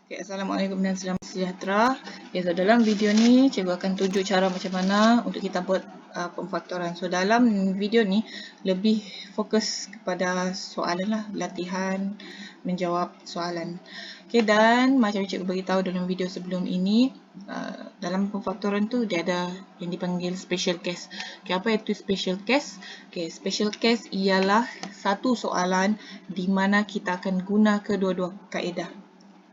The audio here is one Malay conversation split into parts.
Okay, Assalamualaikum dan selamat sejahtera. So, dalam video ni, cikgu akan tunjuk cara macam mana untuk kita buat pemfaktoran. So, dalam video ni, lebih fokus kepada soalan lah, latihan menjawab soalan. Okay, dan macam cikgu beritahu dalam video sebelum ini, dalam pemfaktoran tu, dia ada yang dipanggil special case. Okay, apa itu special case? Okay, special case ialah satu soalan di mana kita akan guna kedua-dua kaedah.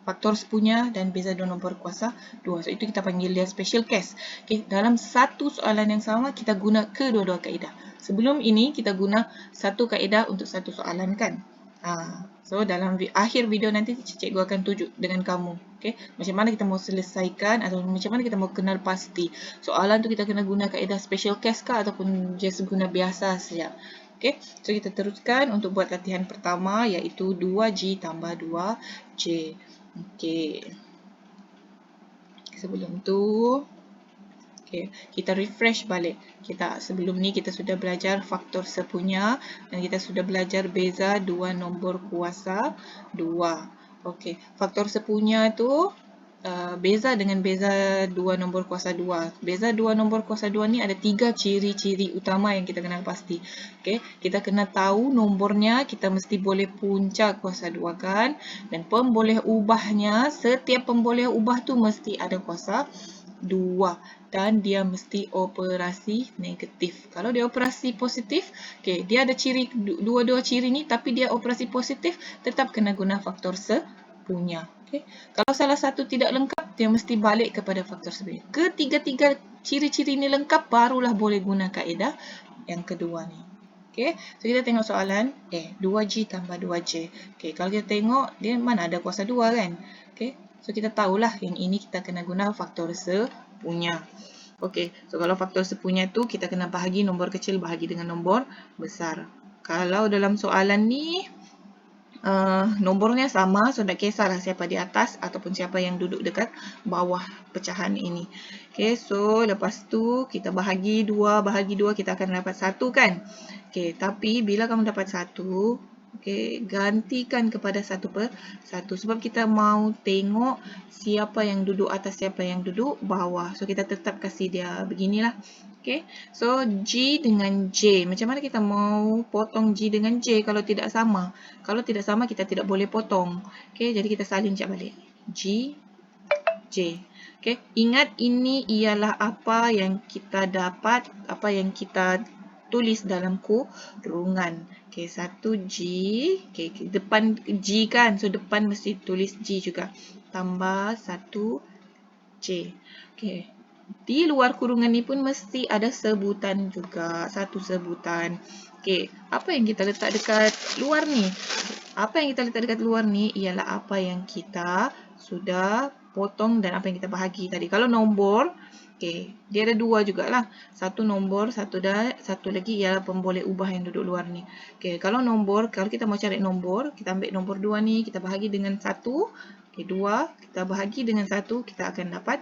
Faktor sepunya dan beza dua nombor kuasa 2. So, itu kita panggil dia special case. Okay, dalam satu soalan yang sama, kita guna kedua-dua kaedah. Sebelum ini, kita guna satu kaedah untuk satu soalan kan. So, dalam akhir video nanti, cikgu akan tunjuk dengan kamu. Okay, macam mana kita mau selesaikan atau macam mana kita mau kenal pasti. Soalan tu kita kena guna kaedah special case kah ataupun just guna biasa saja. Okay, so kita teruskan untuk buat latihan pertama iaitu 2G tambah 2J. Okey. Sebelum tu, kita refresh balik. Sebelum ni kita sudah belajar faktor sepunya dan kita sudah belajar beza dua nombor kuasa 2. Okey, faktor sepunya tu beza dengan beza dua nombor kuasa 2. Beza dua nombor kuasa 2 ni ada 3 ciri-ciri utama yang kita kena pasti. Okey, kita kena tahu nombornya, kita mesti boleh punca kuasa 2 kan, dan pemboleh ubahnya, setiap pemboleh ubah tu mesti ada kuasa 2 dan dia mesti operasi negatif. Kalau dia operasi positif, dia ada ciri dua-dua ciri ni tapi dia operasi positif, tetap kena guna faktor sepunya. Kalau salah satu tidak lengkap, dia mesti balik kepada faktor sepunya. Ketiga-tiga ciri-ciri ni lengkap, barulah boleh guna kaedah yang kedua ni. So kita tengok soalan 2G tambah 2J. Kalau kita tengok, dia mana ada kuasa 2 kan? So kita tahulah yang ini kita kena guna faktor sepunya. So kalau faktor sepunya tu, kita kena bahagi nombor kecil bahagi dengan nombor besar. Kalau dalam soalan ni, nombornya sama, so tak kisahlah siapa di atas ataupun siapa yang duduk dekat bawah pecahan ini. So lepas tu kita bahagi 2, kita akan dapat 1 kan. Tapi bila kamu dapat 1, gantikan kepada 1/1 sebab kita mau tengok siapa yang duduk atas, siapa yang duduk bawah. So kita tetap kasih dia beginilah. So G dengan J. Macam mana kita mau potong G dengan J kalau tidak sama? Kalau tidak sama, kita tidak boleh potong. Jadi kita salin sekejap balik. G, J. Ingat ini ialah apa yang kita dapat, apa yang kita tulis dalam kurungan. 1G. Depan G kan. So depan mesti tulis G juga. Tambah 1J. Di luar kurungan ni pun mesti ada sebutan juga. Satu sebutan. Apa yang kita letak dekat luar ni? Apa yang kita letak dekat luar ni ialah apa yang kita sudah potong dan apa yang kita bahagi tadi. Kalau nombor, dia ada 2 jugalah. Satu nombor, satu lagi ialah pemboleh ubah yang duduk luar ni. Kalau nombor, kalau kita mau cari nombor, kita ambil nombor 2 ni, kita bahagi dengan 1. 2, kita bahagi dengan 1, kita akan dapat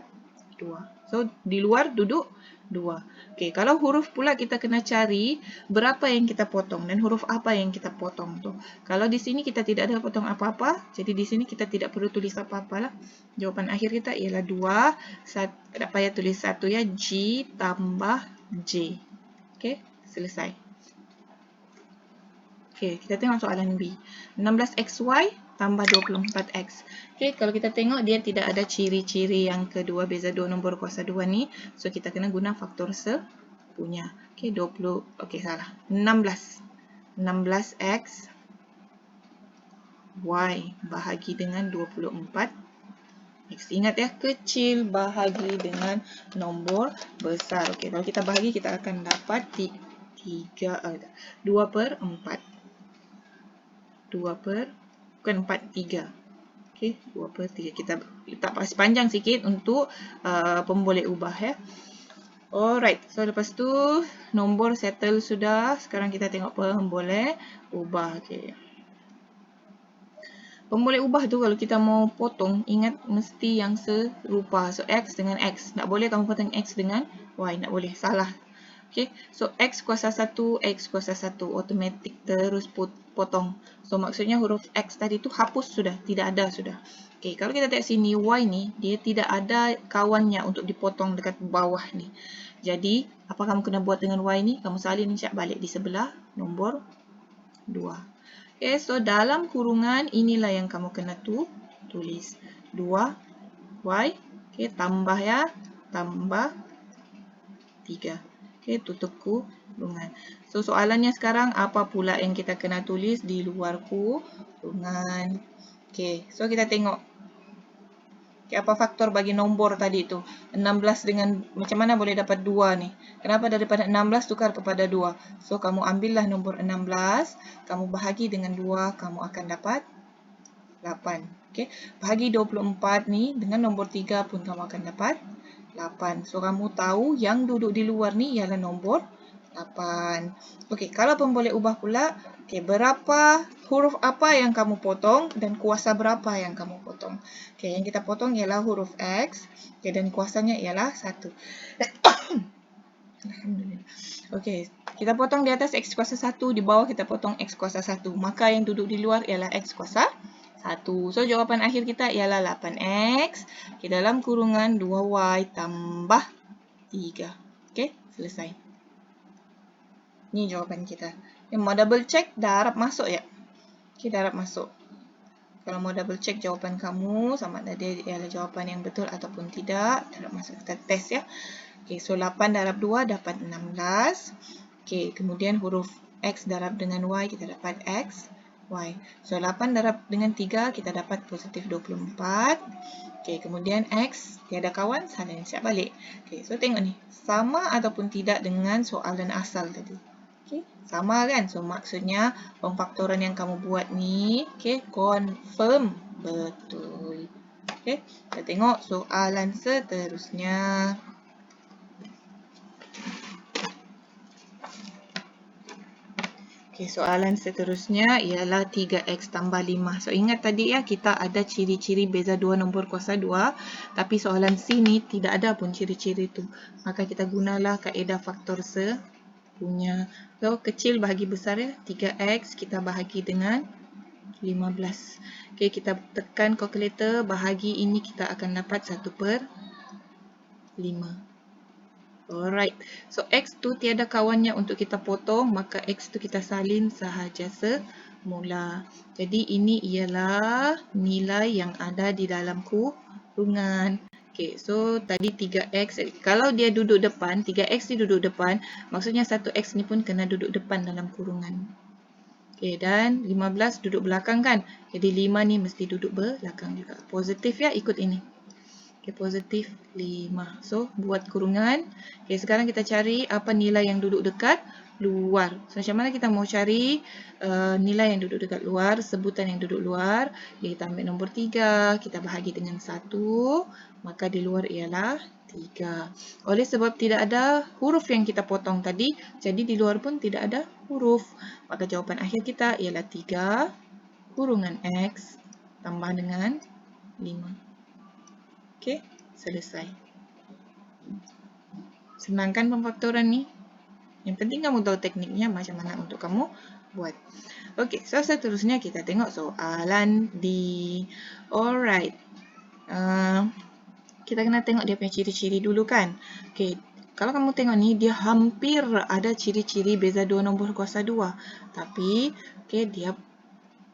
2. So, di luar duduk 2. Kalau huruf pula kita kena cari berapa yang kita potong dan huruf apa yang kita potong tu. Kalau di sini kita tidak ada potong apa-apa, jadi di sini kita tidak perlu tulis apa-apa lah. Jawapan akhir kita ialah 2. Tak payah tulis 1 ya. G tambah J. Selesai. Kita tengok soalan B. 16XY tambah 24X. Kalau kita tengok dia tidak ada ciri-ciri yang kedua, beza dua nombor kuasa 2 ni. So, kita kena guna faktor sepunya. 16. 16X Y bahagi dengan 24X. Ingat ya, kecil bahagi dengan nombor besar. Kalau kita bahagi, kita akan dapat 2/4. 2/3. 2/3. Kita letak panjang sikit untuk pemboleh ubah ya. Alright, so lepas tu nombor settle sudah. Sekarang kita tengok pemboleh ubah. Pemboleh ubah tu kalau kita mau potong, ingat mesti yang serupa. So X dengan X. Tak boleh kamu potong X dengan Y. Tak boleh, salah. So X kuasa 1, X kuasa 1. Automatik terus potong. So, maksudnya huruf X tadi tu hapus sudah, tidak ada sudah. Okay, kalau kita tengok sini, Y ni, dia tidak ada kawannya untuk dipotong dekat bawah ni. Jadi, apa kamu kena buat dengan Y ni? Kamu salin siap balik di sebelah nombor 2. Okay, so dalam kurungan inilah yang kamu kena tulis. 2Y, okay, tambah ya, tambah 3. Okay, tutup kurungan. So, soalannya sekarang, apa pula yang kita kena tulis di luar kurungan? Okay, so kita tengok. Okay, apa faktor bagi nombor tadi tu? 16 dengan, macam mana boleh dapat 2 ni? Kenapa daripada 16 tukar kepada 2? So, kamu ambillah nombor 16, kamu bahagi dengan 2, kamu akan dapat 8. Okay, bahagi 24 ni dengan nombor 3 pun kamu akan dapat 8. So, kamu tahu yang duduk di luar ni ialah nombor 8. Okey, kalau pun boleh ubah pula, okey, berapa huruf apa yang kamu potong dan kuasa berapa yang kamu potong. Okey, yang kita potong ialah huruf X, okay, dan kuasanya ialah 1. Alhamdulillah. Okey, kita potong di atas X kuasa 1, di bawah kita potong X kuasa 1. Maka yang duduk di luar ialah X kuasa 1. So, jawapan akhir kita ialah 8X. Okay, dalam kurungan 2Y tambah 3. Okey, selesai. Ni jawapan kita. Mau double check, dah harap masuk ya? Okay, dah harap masuk. Kalau mau double check jawapan kamu, sama ada dia ialah jawapan yang betul ataupun tidak, dah harap masuk. Kita test ya. Okay, so 8 darab 2 dapat 16. Okay, kemudian huruf X darab dengan Y, kita dapat X, Y. So, 8 darab dengan 3, kita dapat positif 24. Okay, kemudian X, tiada kawan, salin siap balik. Okay, so tengok ni. Sama ataupun tidak dengan soalan asal tadi. Okay, sama kan? So, maksudnya pemfaktoran yang kamu buat ni, okay, confirm betul. Okay, kita tengok soalan seterusnya. Okay, soalan seterusnya ialah 3X tambah 5. So, ingat tadi ya, kita ada ciri-ciri beza dua nombor kuasa 2. Tapi soalan C ni tidak ada pun ciri-ciri tu. Maka kita gunalah kaedah faktor sepunya. So, kecil bahagi besar ya. 3X kita bahagi dengan 15. Okay, kita tekan kalkulator. Bahagi ini kita akan dapat 1/5. Alright, so X tu tiada kawannya untuk kita potong, maka X tu kita salin sahaja semula. Jadi ini ialah nilai yang ada di dalam kurungan. Okay, so tadi 3X, kalau dia duduk depan, 3X ni duduk depan, maksudnya 1X ni pun kena duduk depan dalam kurungan. Okay, dan 15 duduk belakang kan, jadi 5 ni mesti duduk belakang juga. Positif ya, ikut ini. Okay, positif 5. So, buat kurungan. Okay, sekarang kita cari apa nilai yang duduk dekat luar. So, macam mana kita mau cari nilai yang duduk dekat luar, sebutan yang duduk luar. Okay, kita ambil nombor 3, kita bahagi dengan 1, maka di luar ialah 3. Oleh sebab tidak ada huruf yang kita potong tadi, jadi di luar pun tidak ada huruf. Maka jawapan akhir kita ialah 3 kurungan X tambah dengan 5. Okey, selesai. Senangkan pemfaktoran ni. Yang penting kamu tahu tekniknya macam mana untuk kamu buat. Okey, so seterusnya kita tengok soalan D. Alright. Kita kena tengok dia punya ciri-ciri dulu kan. Okey, kalau kamu tengok ni, dia hampir ada ciri-ciri beza dua nombor kuasa 2. Tapi, okey, dia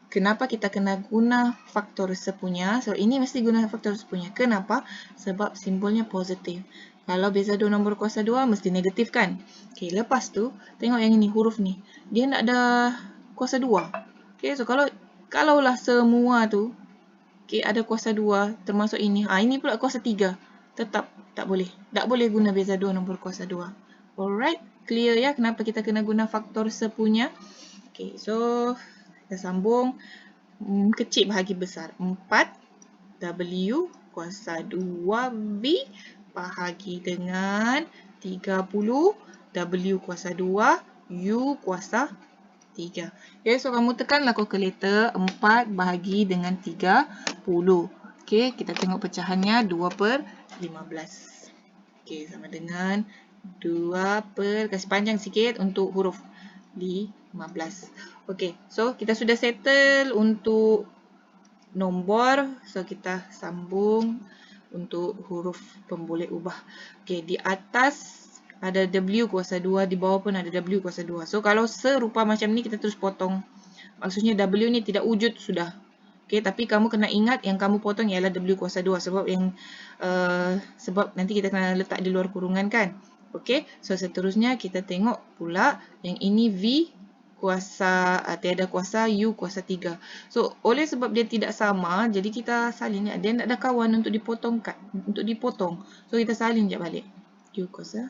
kenapa kita kena guna faktor sepunya? So, ini mesti guna faktor sepunya. Kenapa? Sebab simbolnya positif. Kalau beza dua nombor kuasa 2, mesti negatif kan? Okay, lepas tu, tengok yang ini, huruf ni. Dia tak ada kuasa 2. Okay, so kalaulah semua tu, okay, ada kuasa 2, termasuk ini. Ini pula kuasa 3. Tetap tak boleh. Tak boleh guna beza dua nombor kuasa 2. Alright, clear ya kenapa kita kena guna faktor sepunya? Okay, so kita sambung. Kecil bahagi besar. 4W kuasa 2V bahagi dengan 30W kuasa 2 U kuasa 3. Okay, so kamu tekanlah kalkulator. 4 bahagi dengan 30. Okay, kita tengok pecahannya 2/15. Okay, sama dengan 2 kasih panjang sikit untuk huruf 15. Okey, so kita sudah settle untuk nombor. So kita sambung untuk huruf pemboleh ubah. Okey, di atas ada W kuasa 2, di bawah pun ada W kuasa 2. So kalau serupa macam ni kita terus potong. Maksudnya W ni tidak wujud sudah. Okey, tapi kamu kena ingat yang kamu potong ialah W kuasa 2 sebab nanti kita kena letak di luar kurungan kan. Okey, so seterusnya kita tengok pula yang ini V kuasa tiada kuasa U kuasa 3. So oleh sebab dia tidak sama, jadi kita salin dia tak ada kawan untuk dipotong. So kita salin je balik. U kuasa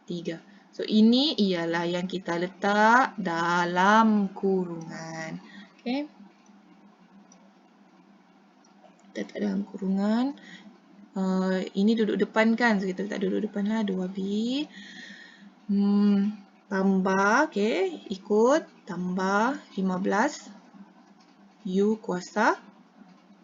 3. So ini ialah yang kita letak dalam kurungan. Okey. Kita letak dalam kurungan. Ini duduk depan kan, so kita letak duduk depan lah 2B. Tambah, okey, ikut tambah 15 U kuasa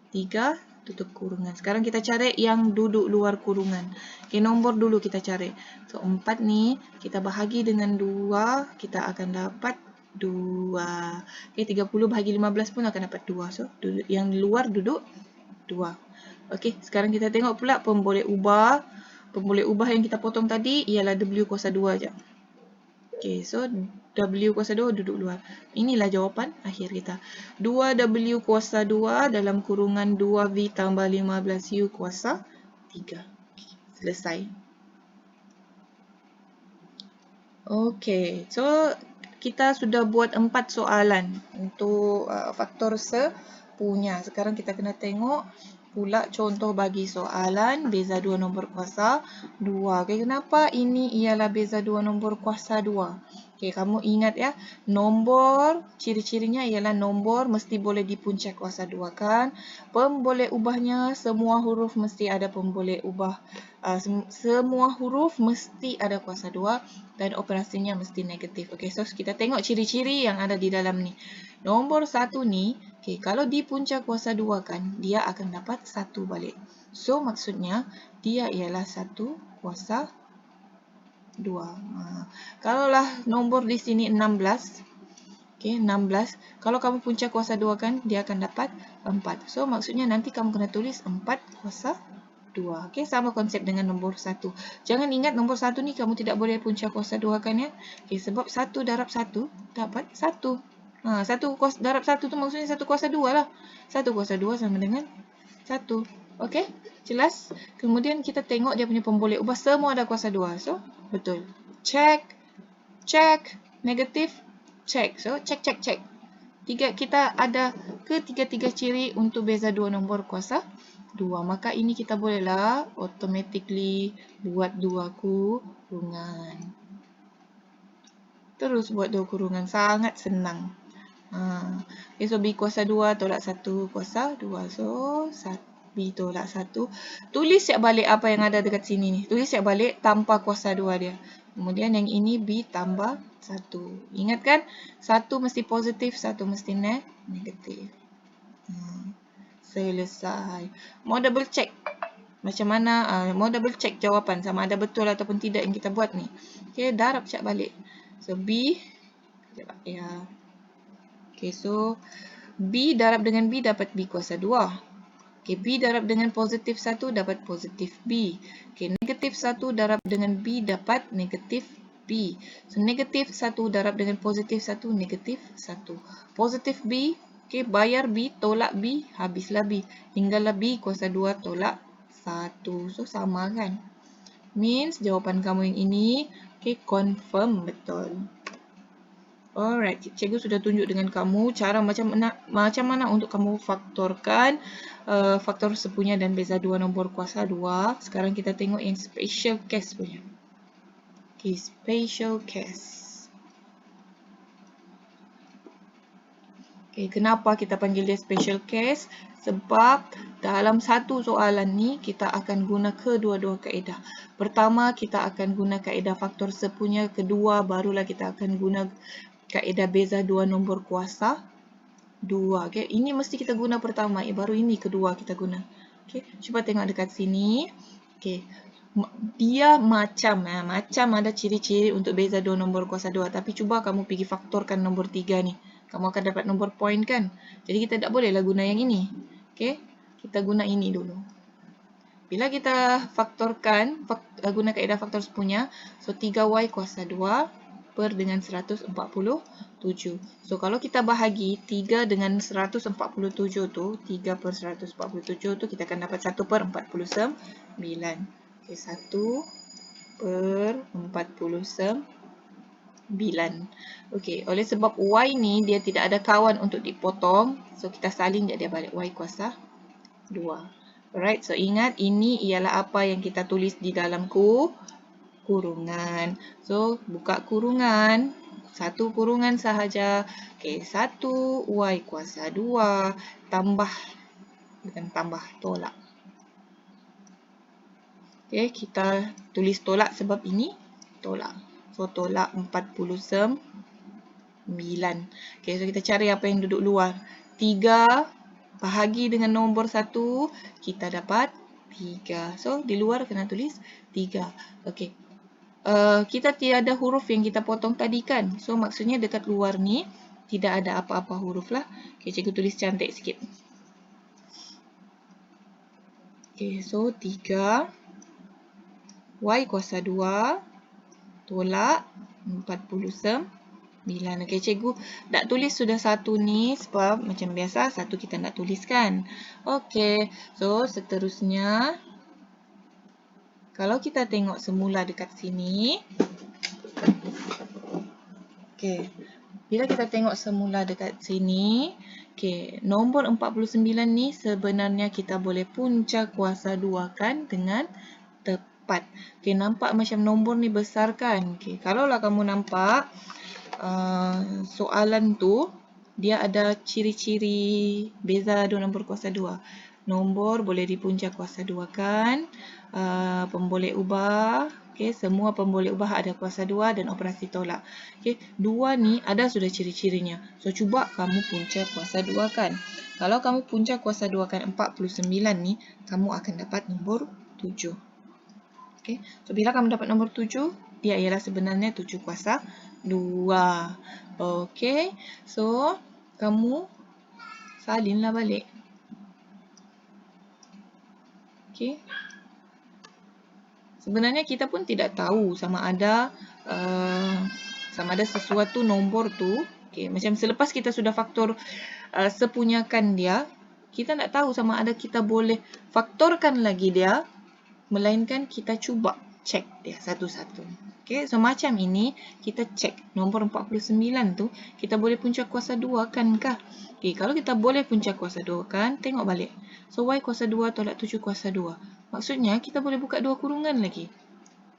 3 tutup kurungan. Sekarang kita cari yang duduk luar kurungan. Okey, nombor dulu kita cari. So 4 ni kita bahagi dengan 2, kita akan dapat 2. Okey, 30 bahagi 15 pun akan dapat 2. So yang luar duduk 2. Okey, sekarang kita tengok pula pemboleh ubah. Pemboleh ubah yang kita potong tadi ialah W kuasa 2 je. Okey, so W kuasa 2 duduk luar. Inilah jawapan akhir kita. 2W kuasa 2 dalam kurungan 2V tambah 15U kuasa 3. Okay, selesai. Okey, so kita sudah buat 4 soalan untuk faktor sepunya. Sekarang kita kena tengok pula contoh bagi soalan beza 2 nombor kuasa 2. Okay, kenapa ini ialah beza 2 nombor kuasa 2? Okay, kamu ingat ya, nombor ciri-cirinya ialah nombor mesti boleh dipunca kuasa 2 kan. Pemboleh ubahnya semua huruf mesti ada pemboleh ubah. Semua huruf mesti ada kuasa 2 dan operasinya mesti negatif. Okay, so kita tengok ciri-ciri yang ada di dalam ni. Nombor 1 ni, okay, kalau dipunca kuasa 2 kan, dia akan dapat 1 balik. So, maksudnya, dia ialah 1 kuasa 2. Kalaulah nombor di sini 16, okay, 16. Kalau kamu punca kuasa 2 kan, dia akan dapat 4. So, maksudnya nanti kamu kena tulis 4 kuasa 2. Okay, sama konsep dengan nombor 1. Jangan ingat nombor 1 ni kamu tidak boleh punca kuasa 2 kan ya. Okay, sebab 1 darab 1 dapat 1. 1 darab 1 tu maksudnya 1 kuasa 2 lah. 1 kuasa 2 sama dengan 1. Okey, jelas? Kemudian kita tengok dia punya pemboleh ubah semua ada kuasa 2. So, betul. Check, check, negatif, check. So, check, check, check. Kita ada ketiga-tiga ciri untuk beza 2 nombor kuasa 2. Maka ini kita bolehlah automatically buat 2 kurungan. Terus buat 2 kurungan. Sangat senang. Okay, so B kuasa 2 tolak 1 kuasa 2. So, B tolak 1. Tulis siap balik apa yang ada dekat sini ni. Tulis siap balik tanpa kuasa 2 dia. Kemudian yang ini B tambah 1. Ingat kan? 1 mesti positif, 1 mesti negatif. Selesai. Mau double check. Macam mana? Mau double check jawapan sama ada betul ataupun tidak yang kita buat ni. Okay, darab siap balik. So, B. Ya. Okay, so B darab dengan B dapat B kuasa 2. Okay, B darab dengan positif 1 dapat positif B. Okay, negatif 1 darab dengan B dapat negatif B. So, negatif 1 darab dengan positif 1, negatif 1. Positif B, okay, bayar B, tolak B, habislah B. Tinggallah B kuasa 2 tolak 1. So, sama kan? Means jawapan kamu yang ini, okay, confirm betul. Alright, cikgu sudah tunjuk dengan kamu cara macam mana untuk kamu faktorkan faktor sepunya dan beza 2 nombor kuasa 2. Sekarang kita tengok yang special case punya. Okay, special case. Okay, kenapa kita panggil dia special case? Sebab dalam satu soalan ni kita akan guna kedua-dua kaedah. Pertama, kita akan guna kaedah faktor sepunya. Kedua, barulah kita akan guna kaedah beza 2 nombor kuasa 2. Okay. Ini mesti kita guna pertama. Baru ini kedua kita guna. Okay. Cuba tengok dekat sini. Okay. Dia macam ada ciri-ciri untuk beza 2 nombor kuasa 2. Tapi cuba kamu pergi faktorkan nombor 3 ni. kamu akan dapat nombor point kan. Jadi kita tak bolehlah guna yang ini. Okey, kita guna ini dulu. Bila kita faktorkan, guna kaedah faktor sepunya, so 3y kuasa 2 per dengan 147. So kalau kita bahagi 3 dengan 147 tu, 3 per 147 tu, kita akan dapat 1 per 49. Okay, 1 per 49. Okey, oleh sebab y ni dia tidak ada kawan untuk dipotong, so kita salin dia balik, y kuasa 2. Alright, so ingat ini ialah apa yang kita tulis di dalam kurungan. So, buka kurungan. Satu kurungan sahaja. Okey, 1y kuasa 2 tambah, bukan tambah, tolak. Okey, kita tulis tolak sebab ini tolak. So, tolak 49. Okey, so kita cari apa yang duduk luar. 3 bahagi dengan nombor 1, kita dapat 3. So, di luar kena tulis 3. Okey. Kita tiada huruf yang kita potong tadi kan. So, maksudnya dekat luar ni tidak ada apa-apa huruf lah. Okey, cikgu tulis cantik sikit. Okey, so 3 y kuasa 2 tolak 49. Okey, cikgu tak tulis sudah satu ni sebab macam biasa satu kita nak tuliskan. Okey, so seterusnya kalau kita tengok semula dekat sini. Okey, bila kita tengok semula dekat sini, okey, nombor 49 ni sebenarnya kita boleh punca kuasa 2 kan dengan tepat. Okey, nampak macam nombor ni besar kan? Okey, kalaulah kamu nampak soalan tu dia ada ciri-ciri beza dua nombor kuasa 2. Nombor boleh dipunca kuasa 2 kan? Pemboleh ubah, okey, semua pemboleh ubah ada kuasa 2 dan operasi tolak. Okey, 2 ni ada sudah ciri-cirinya. So cuba kamu punca kuasa 2 kan. Kalau kamu punca kuasa 2 kan 49 ni, kamu akan dapat nombor 7. Okey, so bila kamu dapat nombor 7, dia ialah sebenarnya 7 kuasa 2. Okey, so kamu salinlah balik. Okey. Sebenarnya kita pun tidak tahu sama ada sesuatu nombor tu, okey, macam selepas kita sudah faktor sepunyakan dia, kita tak tahu sama ada kita boleh faktorkan lagi dia, melainkan kita cuba cek dia satu-satu. Okey, so macam ini kita cek nombor 49 tu kita boleh punca kuasa 2 kan kah? Okey, kalau kita boleh punca kuasa 2 kan, tengok balik. So y kuasa 2 tolak 7 kuasa 2. Maksudnya kita boleh buka dua kurungan lagi.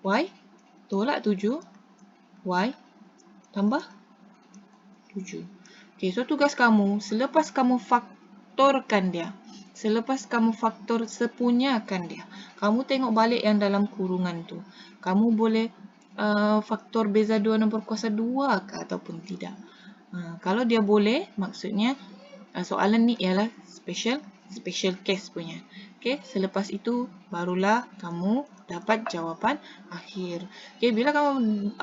Y tolak 7, y tambah 7. Okey, so tugas kamu selepas kamu faktorkan dia, selepas kamu faktor sepunyakan dia, kamu tengok balik yang dalam kurungan tu. Kamu boleh faktor beza dua nombor kuasa 2 ke ataupun tidak. Kalau dia boleh, maksudnya soalan ni ialah special case punya. Okey, selepas itu barulah kamu dapat jawapan akhir. Okey, bila kamu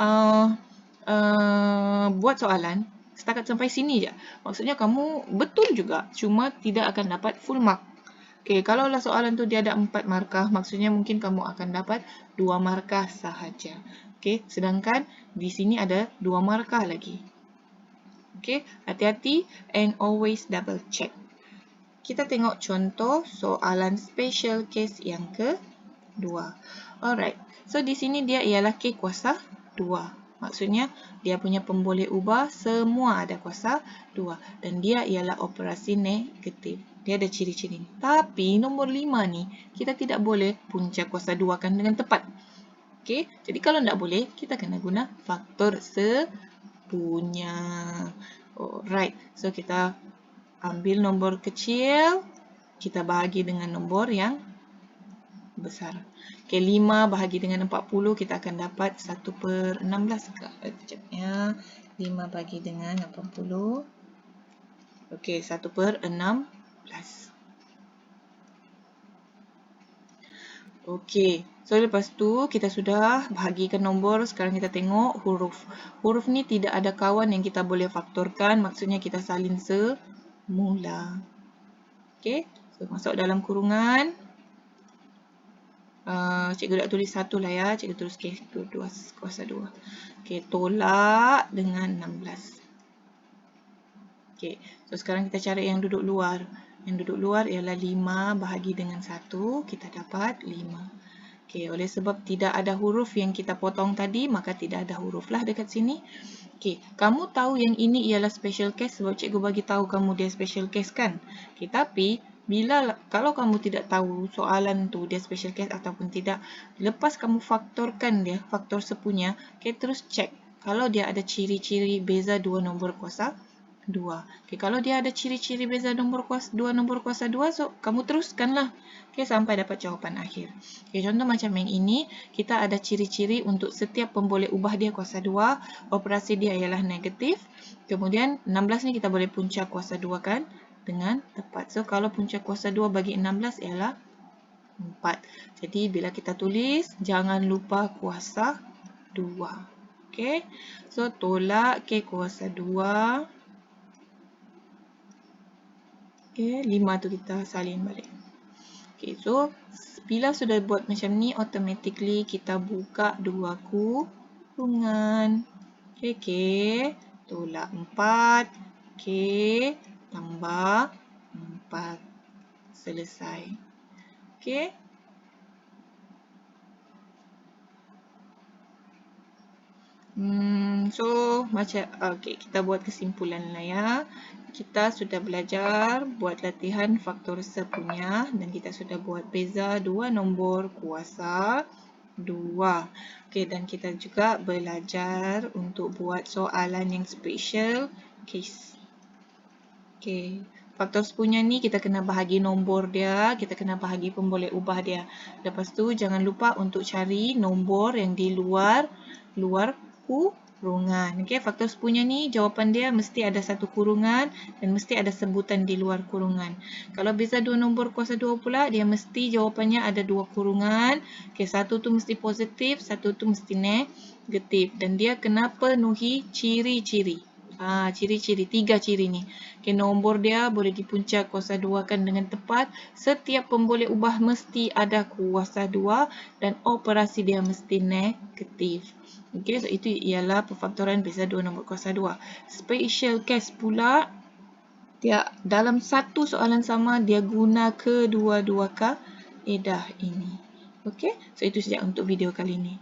buat soalan setakat sampai sini je, maksudnya kamu betul juga, cuma tidak akan dapat full mark. Okey, kalaulah soalan tu dia ada 4 markah, maksudnya mungkin kamu akan dapat 2 markah sahaja. Okey, sedangkan di sini ada 2 markah lagi. Okey, hati-hati and always double check. Kita tengok contoh soalan special case yang kedua. Alright, so di sini dia ialah K kuasa 2. Maksudnya dia punya pemboleh ubah semua ada kuasa 2 dan dia ialah operasi negatif. Dia ada ciri-ciri. Tapi nombor 5 ni kita tidak boleh punca kuasa 2 kan dengan tepat. Okey, jadi kalau tidak boleh kita kena guna faktor sepunya. Alright, so kita ambil nombor kecil, kita bahagi dengan nombor yang besar. Okey, 5 bahagi dengan 40, kita akan dapat 1 per 16. Sekejap ya. 5 bahagi dengan 80. Okey, 1 per 16. Okey, So, lepas tu kita sudah bahagikan nombor. Sekarang kita tengok huruf. Huruf ni tidak ada kawan yang kita boleh faktorkan. Maksudnya kita salin semula. Okey. So, masuk dalam kurungan. Cikgu nak tulis 1 lah ya. Cikgu tulis kuasa 2. Okey, tolak dengan 16. Okey, so sekarang kita cari yang duduk luar. Yang duduk luar ialah 5 bahagi dengan 1. Kita dapat 5. Okey, oleh sebab tidak ada huruf yang kita potong tadi, maka tidak ada huruf lah dekat sini. Okey, kamu tahu yang ini ialah special case sebab cikgu bagi tahu kamu dia special case kan? Okey, tapi kalau kamu tidak tahu soalan tu dia special case ataupun tidak, lepas kamu faktorkan dia, faktor sepunya, okay, terus cek kalau dia ada ciri-ciri beza dua nombor kuasa 2. Okay, kalau dia ada ciri-ciri beza dua nombor kuasa 2, so kamu teruskanlah, okay, sampai dapat jawapan akhir. Okay, contoh macam yang ini, kita ada ciri-ciri untuk setiap pemboleh ubah dia kuasa 2, operasi dia ialah negatif. Kemudian 16 ni kita boleh punca kuasa 2 kan? Dengan tepat. So, kalau punca kuasa 2 bagi 16 ialah 4. Jadi, bila kita tulis, jangan lupa kuasa 2. Okay. So, tolak K kuasa 2. Okay, 5 tu kita salin balik. Okay, so, bila sudah buat macam ni, automatically kita buka 2 kurungan. Okay, K tolak 4. K tambah 4. Selesai. Okey. So, macam okey, kita buat kesimpulan lah ya. Kita sudah belajar buat latihan faktor sepunya dan kita sudah buat beza dua nombor kuasa 2. Okey, dan kita juga belajar untuk buat soalan yang special case. Okey, faktor sepunya ni kita kena bahagi nombor dia, kita kena bahagi pemboleh ubah dia. Lepas tu jangan lupa untuk cari nombor yang di luar kurungan. Okey, faktor sepunya ni jawapan dia mesti ada satu kurungan dan mesti ada sebutan di luar kurungan. Kalau beza dua nombor kuasa 2 pula, dia mesti jawapannya ada 2 kurungan. Okey, satu tu mesti positif, satu tu mesti negatif dan dia kena penuhi ciri-ciri. Ciri-ciri, 3 ciri ni. Okay, nombor dia boleh dipunca kuasa 2 kan dengan tepat. Setiap pemboleh ubah mesti ada kuasa 2 dan operasi dia mesti negatif. Okay, so itu ialah perfaktoran beza 2 nombor kuasa 2. Special case pula, dia dalam satu soalan sama dia guna kedua-dua kaedah ini. Okay, so itu saja untuk video kali ini.